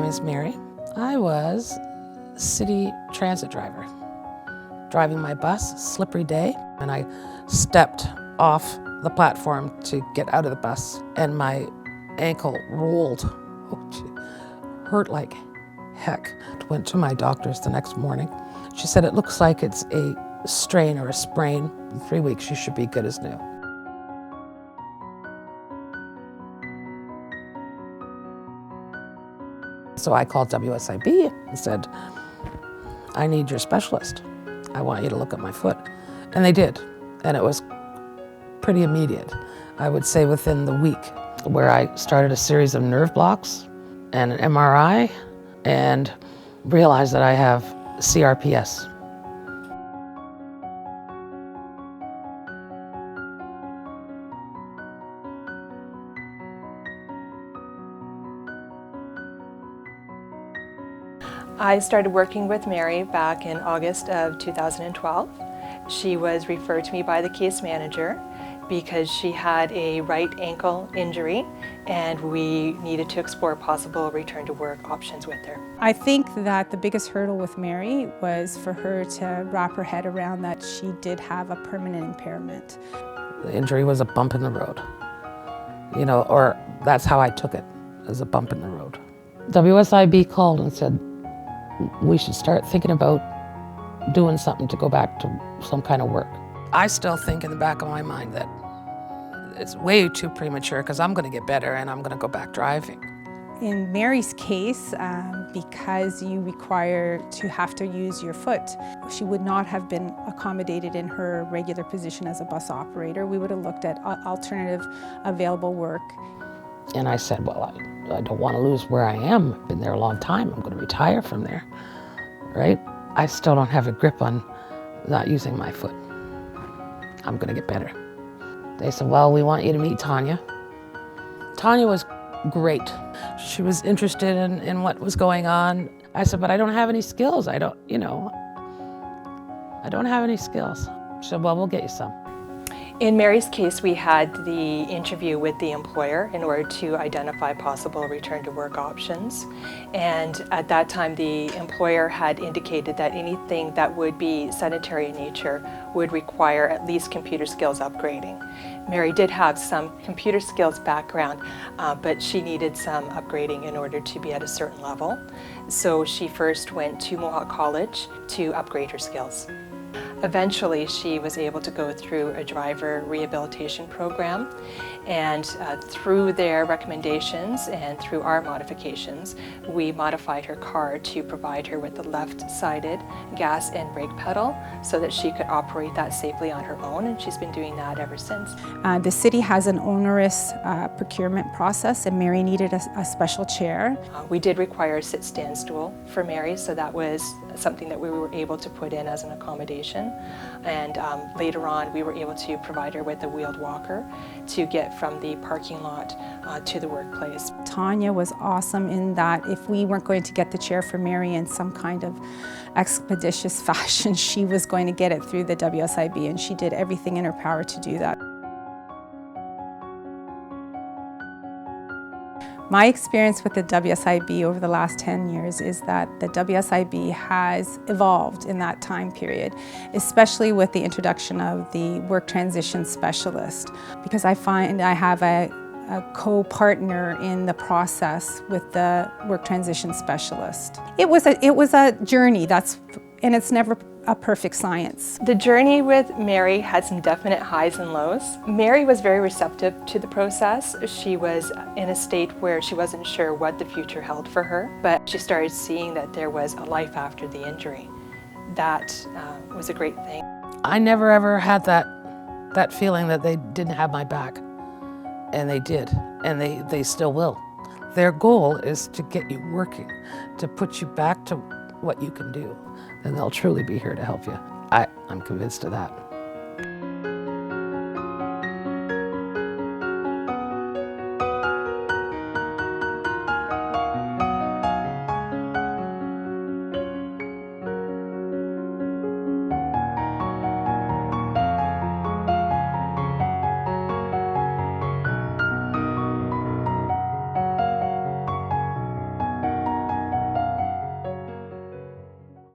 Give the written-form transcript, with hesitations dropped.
name is Mary. I was city transit driver, driving my bus, slippery day, and I stepped off the platform to get out of the bus, and my ankle rolled, which hurt like heck. Went to my doctor's the next morning. She said, it looks like it's a strain or a sprain. In 3 weeks, you should be good as new. So I called WSIB and said, I need your specialist. I want you to look at my foot. And they did. And it was pretty immediate. I would say within the week, where I started a series of nerve blocks and an MRI and realized that I have CRPS. I started working with Mary back in August of 2012. She was referred to me by the case manager because she had a right ankle injury and we needed to explore possible return to work options with her. I think that the biggest hurdle with Mary was for her to wrap her head around that she did have a permanent impairment. The injury was a bump in the road, or that's how I took it, as a bump in the road. WSIB called and said, we should start thinking about doing something to go back to some kind of work. I still think in the back of my mind that it's way too premature because I'm going to get better and I'm going to go back driving. In Mary's case, because you require to have to use your foot, she would not have been accommodated in her regular position as a bus operator. We would have looked at alternative available work. And I said, well, I don't want to lose where I am. I've been there a long time. I'm going to retire from there, right? I still don't have a grip on not using my foot. I'm going to get better. They said, well, we want you to meet Tanya. Tanya was great. She was interested in what was going on. I said, but I don't have any skills. I don't have any skills. She said, well, we'll get you some. In Mary's case, we had the interview with the employer in order to identify possible return to work options. And at that time, the employer had indicated that anything that would be sedentary in nature would require at least computer skills upgrading. Mary did have some computer skills background, but she needed some upgrading in order to be at a certain level. So she first went to Mohawk College to upgrade her skills. Eventually, she was able to go through a driver rehabilitation program, and through their recommendations and through our modifications, we modified her car to provide her with the left-sided gas and brake pedal so that she could operate that safely on her own, and she's been doing that ever since. The city has an onerous procurement process, and Mary needed a special chair. We did require a sit-stand stool for Mary, so that was something that we were able to put in as an accommodation. And later on, we were able to provide her with a wheeled walker to get from the parking lot to the workplace. Tanya was awesome in that if we weren't going to get the chair for Mary in some kind of expeditious fashion, she was going to get it through the WSIB, and she did everything in her power to do that. My experience with the WSIB over the last 10 years is that the WSIB has evolved in that time period, especially with the introduction of the work transition specialist, because I find I have a co-partner in the process with the work transition specialist. It was a journey, and it's never a perfect science. The journey with Mary had some definite highs and lows. Mary was very receptive to the process. She was in a state where she wasn't sure what the future held for her, but she started seeing that there was a life after the injury. That was a great thing. I never ever had that feeling that they didn't have my back, and they did, and they still will. Their goal is to get you working, to put you back to what you can do, and they'll truly be here to help you. I'm convinced of that.